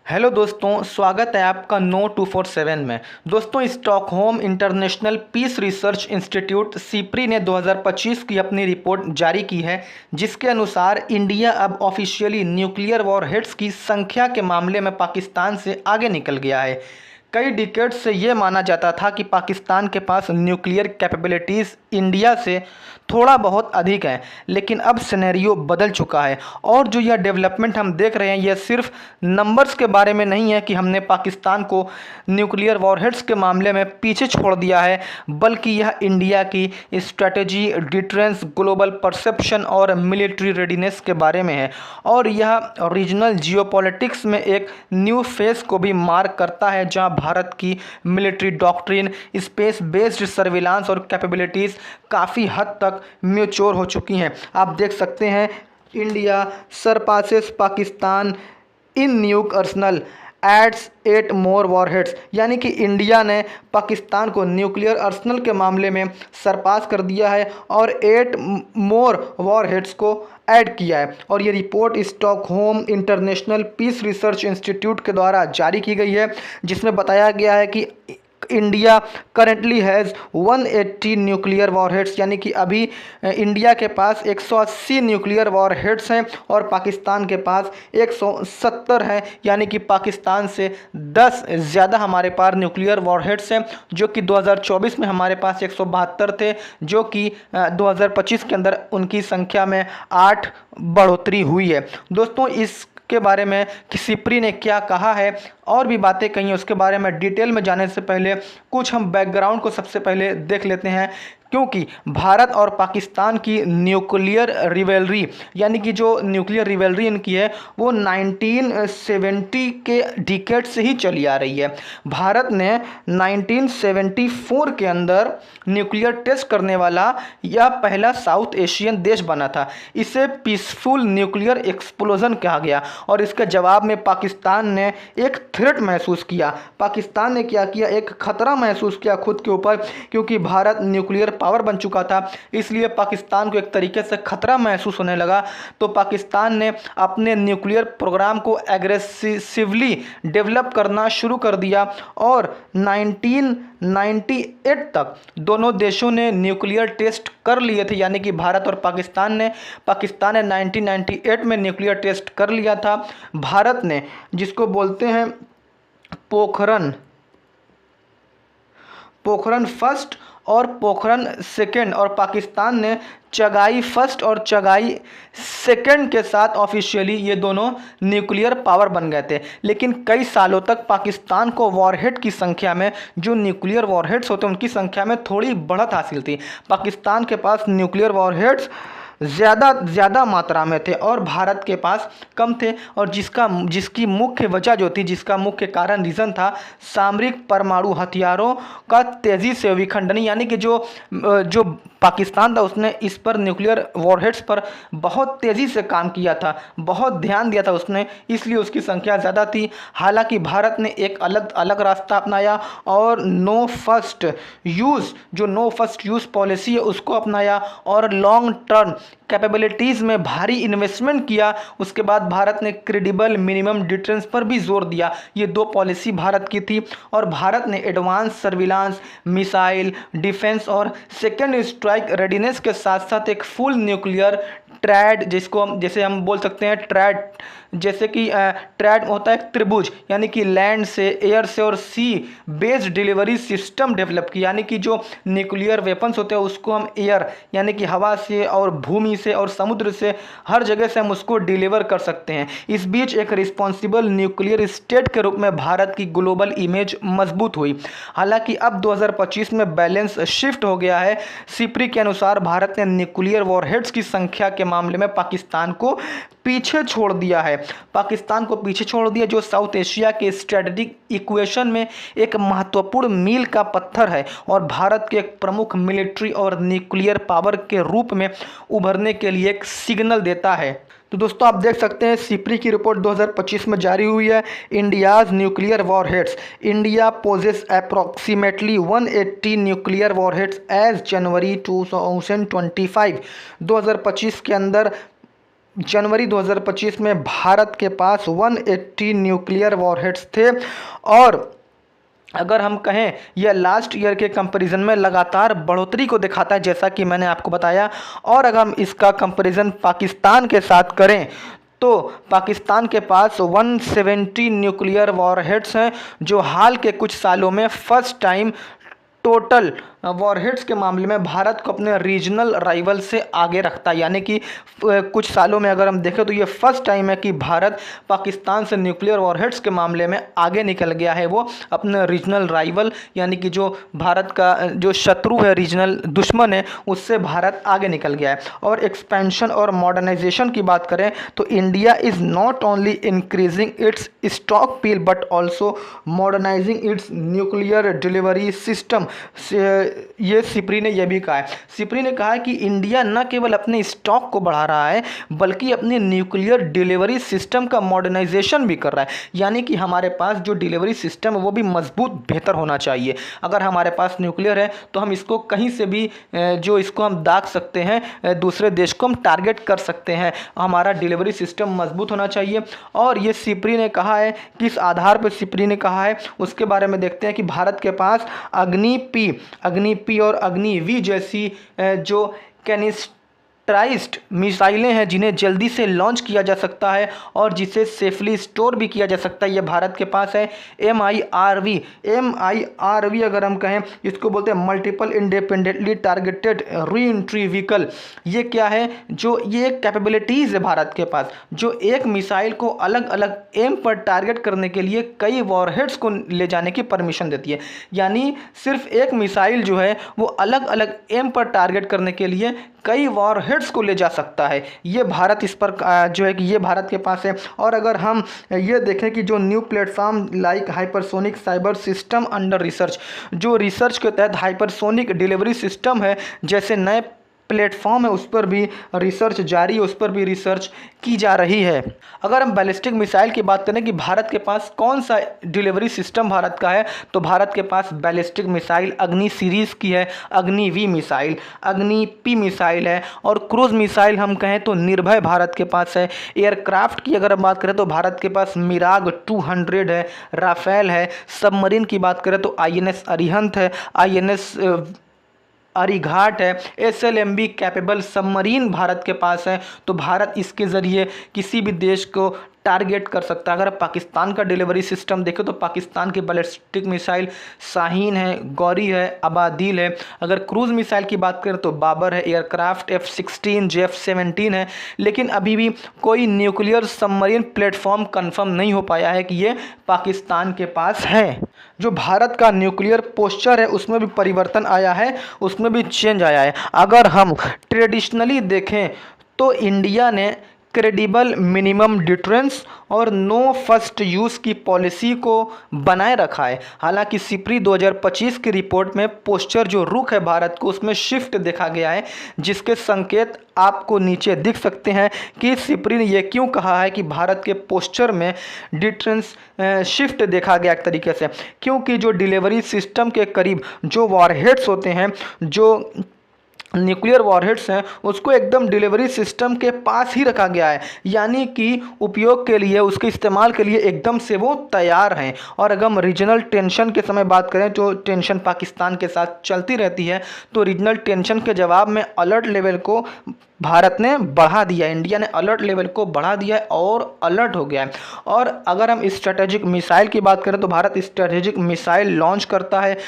Hello दोस्तों, स्वागत है आपका नो 247 में। दोस्तों, Stockholm International Peace Research Institute SIPRI ने 2025 की अपनी रिपोर्ट जारी की है, जिसके अनुसार इंडिया अब ऑफिशियली न्यूक्लियर वॉरहेड्स की संख्या के मामले में पाकिस्तान से आगे निकल गया है। कई डिकेड से ये माना जाता था कि पाकिस्तान के पास न्यूक्लियर कैपेबिलिटीज़ इंडिया से थोड़ा बहुत अधिक है, लेकिन अब सिनेरियो बदल चुका है। और जो यह डेवलपमेंट हम देख रहे हैं, यह सिर्फ नंबर्स के बारे में नहीं है कि हमने पाकिस्तान को न्यूक्लियर वॉरहेड्स के मामले में पीछे छोड़ दिया है, बल्कि यह इंडिया की स्ट्रेटजी, डिटरेंस, ग्लोबल परसेप्शन और मिलिट्री रेडीनेस के बारे में है। और यह रीजनल जियोपॉलिटिक्स में एक न्यू फेस को भी मार्क करता है, जहां भारत की military doctrine, space based surveillance और कैपेबिलिटीज़ काफ़ी हद तक मैच्योर हो चुकी हैं। आप देख सकते हैं, इंडिया सरपासेस पाकिस्तान इन न्यूक अर्सनल एड्स 8 मोर वॉरहेड्स, यानी कि इंडिया ने पाकिस्तान को न्यूक्लियर अर्सनल के मामले में सरपास कर दिया है और 8 मोर वॉरहेड्स को ऐड किया है। और ये report Stockholm International Peace Research Institute के द्वारा जारी की गई है, जिसमें बताया गया है कि India currently has 180 nuclear warheads, यानी कि अभी इंडिया के पास 180 न्यूक्लियर वॉरहेड्स हैं और पाकिस्तान के पास 170 हैं, यानी कि पाकिस्तान से 10 ज़्यादा हमारे पास न्यूक्लियर वॉरहेड्स हैं, जो कि 2024 में हमारे पास 172 थे, जो कि 2025 के अंदर उनकी संख्या में 8 बढ़ोतरी हुई है। दोस्तों, इस के बारे में कि सिप्री ने क्या कहा है और भी बातें कही हैं, उसके बारे में डिटेल में जाने से पहले कुछ हम बैकग्राउंड को सबसे पहले देख लेते हैं। क्योंकि भारत और पाकिस्तान की न्यूक्लियर रिवेलरी, यानी कि जो न्यूक्लियर रिवेलरी इनकी है, वो 1970 के डिकेड से ही चली आ रही है। भारत ने 1974 के अंदर न्यूक्लियर टेस्ट करने वाला यह पहला साउथ एशियन देश बना था। इसे पीसफुल न्यूक्लियर एक्सप्लोजन कहा गया और इसके जवाब में पाकिस्तान ने एक थ्रेट महसूस किया। पाकिस्तान ने क्या किया, एक खतरा महसूस किया खुद के ऊपर, क्योंकि भारत न्यूक्लियर पावर बन चुका था, इसलिए पाकिस्तान को एक तरीके से खतरा महसूस होने लगा। तो पाकिस्तान ने अपने न्यूक्लियर प्रोग्राम को एग्रेसिवली डेवलप करना शुरू कर दिया और 1998 तक दोनों देशों ने न्यूक्लियर टेस्ट कर लिए थे, यानी कि भारत और पाकिस्तान ने 1998 में न्यूक्लियर टेस्ट कर लिया था। भारत ने, जिसको बोलते हैं पोखरन फर्स्ट और पोखरन सेकंड, और पाकिस्तान ने चगाई फर्स्ट और चगाई सेकंड के साथ ऑफिशियली ये दोनों न्यूक्लियर पावर बन गए थे। लेकिन कई सालों तक पाकिस्तान को वॉरहेड की संख्या में, जो न्यूक्लियर वॉरहेड्स होते हैं उनकी संख्या में थोड़ी बढ़त हासिल थी। पाकिस्तान के पास न्यूक्लियर वॉरहेड्स ज़्यादा मात्रा में थे और भारत के पास कम थे, और जिसकी मुख्य वजह जो थी, जिसका मुख्य कारण रीज़न था, सामरिक परमाणु हथियारों का तेज़ी से विखंडन, यानी कि जो पाकिस्तान था उसने इस पर न्यूक्लियर वॉरहेड्स पर बहुत तेज़ी से काम किया था, बहुत ध्यान दिया था उसने, इसलिए उसकी संख्या ज़्यादा थी। हालांकि भारत ने एक अलग रास्ता अपनाया और नो फर्स्ट यूज़ पॉलिसी है उसको अपनाया और लॉन्ग टर्म कैपेबिलिटीज़ में भारी इन्वेस्टमेंट किया। उसके बाद भारत ने क्रेडिबल मिनिमम डिटरेंस पर भी जोर दिया। ये दो पॉलिसी भारत की थी और भारत ने एडवांस सर्विलांस, मिसाइल डिफेंस और सेकेंड स्ट्राइक रेडीनेस के साथ साथ एक फुल न्यूक्लियर ट्रैड, जैसे हम बोल सकते हैं ट्रैड, जैसे कि ट्रैड होता है त्रिभुज, यानी कि लैंड से, एयर से और सी बेस्ड डिलीवरी सिस्टम डेवलप किया, यानी कि जो न्यूक्लियर वेपन्स होते हैं उसको हम एयर, यानी कि हवा से और भूमि से और समुद्र से, हर जगह से हम उसको डिलीवर कर सकते हैं। इस बीच एक रिस्पॉन्सिबल न्यूक्लियर स्टेट के रूप में भारत की ग्लोबल इमेज मजबूत हुई। हालांकि अब 2025 में बैलेंस शिफ्ट हो गया है। सिप्री के अनुसार भारत ने न्यूक्लियर वॉरहेड्स की संख्या के मामले में पाकिस्तान को पीछे छोड़ दिया है। जो साउथ एशिया के स्ट्रेटेजिक इक्वेशन में एक महत्वपूर्ण मील का पत्थर है और भारत के एक प्रमुख मिलिट्री और न्यूक्लियर पावर के रूप में उभरने के लिए एक सिग्नल देता है। तो दोस्तों, आप देख सकते हैं सिप्री की रिपोर्ट 2025 में जारी हुई है। India's nuclear warheads, India possesses approximately 180 nuclear warheads as January 2025। 2025 के अंदर जनवरी 2025 में भारत के पास 180 न्यूक्लियर वॉरहेड्स थे। और अगर हम कहें यह लास्ट ईयर के कंपैरिजन में लगातार बढ़ोतरी को दिखाता है, जैसा कि मैंने आपको बताया। और अगर हम इसका कंपैरिजन पाकिस्तान के साथ करें तो पाकिस्तान के पास 170 न्यूक्लियर वॉरहेड्स हैं, जो हाल के कुछ सालों में फर्स्ट टाइम टोटल वॉरहेड्स के मामले में भारत को अपने रीजनल राइवल से आगे रखता है। यानी कि कुछ सालों में अगर हम देखें तो ये फर्स्ट टाइम है कि भारत पाकिस्तान से न्यूक्लियर वॉरहेड्स के मामले में आगे निकल गया है। वो अपने रीजनल राइवल यानी कि जो भारत का जो शत्रु है, रीजनल दुश्मन है, उससे भारत आगे निकल गया है। और एक्सपेंशन और मॉडर्नाइजेशन की बात करें तो India is not only increasing its stock peel but also modernising it's nuclear delivery system. ये सिप्री ने यह भी कहा है। सिप्री ने कहा है कि इंडिया न केवल अपने स्टॉक को बढ़ा रहा है बल्कि अपने न्यूक्लियर डिलीवरी सिस्टम का मॉडर्नाइजेशन भी कर रहा है। यानी कि हमारे पास जो डिलीवरी सिस्टम है वो भी मजबूत बेहतर होना चाहिए। अगर हमारे पास न्यूक्लियर है तो हम इसको कहीं से भी जो इसको हम दाग सकते हैं, दूसरे देश को हम टारगेट कर सकते हैं। हमारा डिलीवरी सिस्टम मजबूत होना चाहिए। और ये सिप्री ने कहा है, किस आधार पर सिप्री ने कहा है उसके बारे में देखते हैं कि भारत के पास अग्नि पी और अग्नि वी जैसी जो कैनिस्टराइज्ड मिसाइलें हैं जिन्हें जल्दी से लॉन्च किया जा सकता है और जिसे सेफली स्टोर भी किया जा सकता है, यह भारत के पास है। MIRV अगर हम कहें, इसको बोलते हैं multiple independently targeted re entry vehicle. ये क्या है? जो ये कैपेबिलिटीज़ है भारत के पास, जो एक मिसाइल को अलग अलग एम पर टारगेट करने के लिए कई वॉरहेड्स को ले जाने की परमिशन देती है। यानी सिर्फ एक मिसाइल जो है वो अलग अलग एम पर टारगेट करने के लिए कई वॉरहेड्स को ले जा सकता है। ये भारत इस पर जो है कि ये भारत के पास है। और अगर हम ये देखें कि जो new platform like hypersonic cyber system under research, जो रिसर्च के तहत हाइपरसोनिक डिलीवरी सिस्टम है, जैसे नए प्लेटफॉर्म है उस पर भी रिसर्च जारी है, उस पर भी रिसर्च की जा रही है। अगर हम बैलिस्टिक मिसाइल की बात करें कि भारत के पास कौन सा डिलीवरी सिस्टम भारत का है, तो भारत के पास बैलिस्टिक मिसाइल अग्नि सीरीज़ की है, अग्नि वी मिसाइल, अग्नि पी मिसाइल है। और क्रूज मिसाइल हम कहें तो निर्भय भारत के पास है। एयरक्राफ्ट की अगर हम बात करें तो भारत के पास मिराग 200 है, राफेल है। सबमरीन की बात करें तो INS अरिहंत है, INS अरिघाट है। SLMB कैपेबल सबमरीन भारत के पास है। तो भारत इसके ज़रिए किसी भी देश को टारगेट कर सकता है। अगर पाकिस्तान का डिलीवरी सिस्टम देखें तो पाकिस्तान की बैलिस्टिक मिसाइल शाहीन है, गौरी है, अबादील है। अगर क्रूज़ मिसाइल की बात करें तो बाबर है, एयरक्राफ्ट F-16 JF-17 है। लेकिन अभी भी कोई न्यूक्लियर सबमरीन प्लेटफॉर्म कंफर्म नहीं हो पाया है कि ये पाकिस्तान के पास है। जो भारत का न्यूक्लियर पोस्चर है उसमें भी परिवर्तन आया है, उसमें भी चेंज आया है। अगर हम ट्रेडिशनली देखें तो इंडिया ने क्रेडिबल मिनिमम डिटरेंस और नो फर्स्ट यूज़ की पॉलिसी को बनाए रखा है। हालांकि सिप्री 2025 की रिपोर्ट में पोस्चर जो रुख है भारत को उसमें शिफ्ट देखा गया है, जिसके संकेत आपको नीचे दिख सकते हैं कि सिप्री ने यह क्यों कहा है कि भारत के पोस्चर में डिटरेंस शिफ्ट देखा गया एक तरीके से, क्योंकि जो डिलीवरी सिस्टम के करीब जो वॉरहेड्स होते हैं, जो न्यूक्लियर वॉरहेड्स हैं, उसको एकदम डिलीवरी सिस्टम के पास ही रखा गया है। यानी कि उपयोग के लिए, उसके इस्तेमाल के लिए एकदम से वो तैयार हैं। और अगर हम रीजनल टेंशन के समय बात करें, जो टेंशन पाकिस्तान के साथ चलती रहती है, तो रीजनल टेंशन के जवाब में अलर्ट लेवल को भारत ने बढ़ा दिया, इंडिया ने अलर्ट लेवल को बढ़ा दिया है और अलर्ट हो गया है। और अगर हम स्ट्रेटेजिक मिसाइल की बात करें तो भारत स्ट्रेटेजिक मिसाइल लॉन्च करता है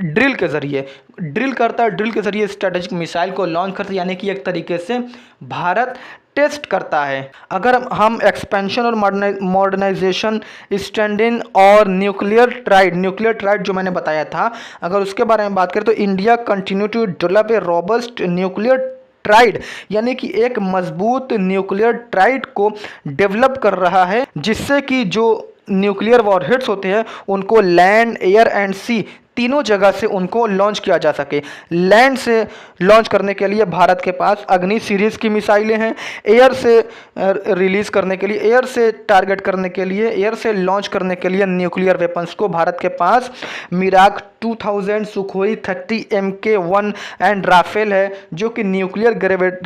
ड्रिल के ज़रिए, ड्रिल के ज़रिए स्ट्रेटेजिक मिसाइल को लॉन्च करता है। यानी कि एक तरीके से भारत टेस्ट करता है। अगर हम एक्सपेंशन और मॉडर्नाइजेशन, स्टैंडिंग और न्यूक्लियर ट्राइड जो मैंने बताया था, अगर उसके बारे में बात करें तो India continue to develop a robust nuclear triad, यानी कि एक मजबूत न्यूक्लियर ट्राइड को डेवलप कर रहा है, जिससे कि जो न्यूक्लियर वॉरहेड्स होते हैं उनको लैंड, एयर एंड सी तीनों जगह से उनको लॉन्च किया जा सके। लैंड से लॉन्च करने के लिए भारत के पास अग्नि सीरीज़ की मिसाइलें हैं, एयर से रिलीज़ करने के लिए, एयर से टारगेट करने के लिए, एयर से लॉन्च करने के लिए न्यूक्लियर वेपन्स को भारत के पास मिराग 2000, सुखोई 30 MK1 एंड राफेल है, जो कि न्यूक्लियर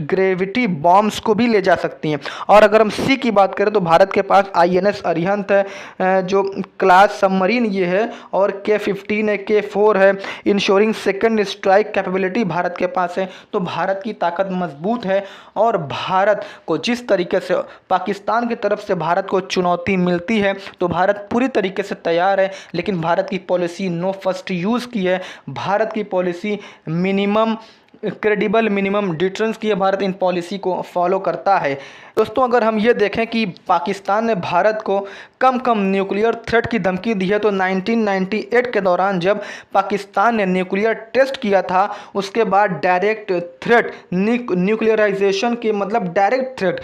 ग्रेविटी बॉम्ब्स को भी ले जा सकती हैं। और अगर हम सी की बात करें तो भारत के पास INS अरिहंत है, जो क्लास सबमरीन ये है, और K-15 है, K-4 है। Ensuring second strike capability Bharat के पास है। तो भारत की ताकत मजबूत है और भारत को जिस तरीके से पाकिस्तान की तरफ से भारत को चुनौती मिलती है तो भारत पूरी तरीके से तैयार है। लेकिन भारत की पॉलिसी नो फर्स्ट यूज़ की है, भारत की policy minimum credible minimum deterrence की है, भारत इन पॉलिसी को फॉलो करता है। दोस्तों, अगर हम ये देखें कि पाकिस्तान ने भारत को कम न्यूक्लियर थ्रेट की धमकी दी है तो 1998 के दौरान जब पाकिस्तान ने न्यूक्लियर टेस्ट किया था, उसके बाद डायरेक्ट थ्रेट न्यूक्लियराइजेशन के मतलब डायरेक्ट थ्रेट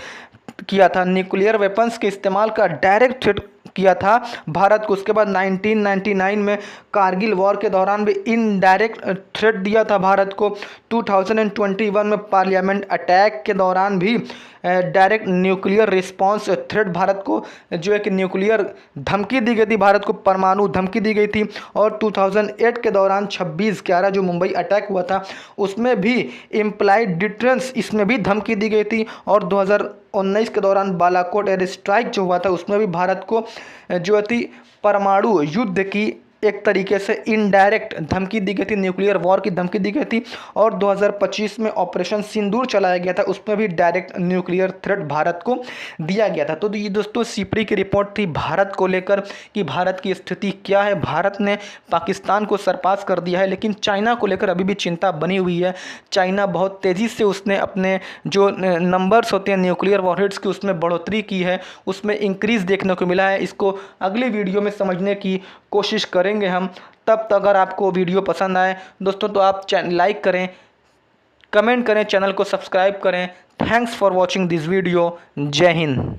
किया था, न्यूक्लियर वेपन्स के इस्तेमाल का डायरेक्ट थ्रेट किया था भारत को। उसके बाद 1999 में कारगिल वॉर के दौरान भी इनडायरेक्ट थ्रेट दिया था भारत को। 2021 में पार्लियामेंट अटैक के दौरान भी direct nuclear response threat Bharat को जो है कि न्यूक्लियर धमकी दी गई थी, भारत को परमाणु धमकी दी गई थी। और 2008 के दौरान 26/11 जो मुंबई अटैक हुआ था उसमें भी इम्प्लाइड डिटरेंस इसमें भी धमकी दी गई थी। और 2019 के दौरान बालाकोट एयर स्ट्राइक जो हुआ था उसमें भी भारत को जो थी परमाणु युद्ध की एक तरीके से इनडायरेक्ट धमकी दी गई थी, न्यूक्लियर वॉर की धमकी दी गई थी। और 2025 में ऑपरेशन सिंदूर चलाया गया था, उसमें भी डायरेक्ट न्यूक्लियर थ्रेट भारत को दिया गया था। तो ये दोस्तों सिपरी की रिपोर्ट थी भारत को लेकर कि भारत की स्थिति क्या है। भारत ने पाकिस्तान को सरपास कर दिया है, लेकिन चाइना को लेकर अभी भी चिंता बनी हुई है। चाइना बहुत तेज़ी से उसने अपने जो नंबर्स होते हैं न्यूक्लियर वॉरहेड्स की उसमें बढ़ोतरी की है, उसमें इंक्रीज़ देखने को मिला है। इसको अगले वीडियो में समझने की कोशिश करेंगे हम। तब तक अगर आपको वीडियो पसंद आए दोस्तों तो आप लाइक करें, कमेंट करें, चैनल को सब्सक्राइब करें। Thanks for watching this video. जय हिंद।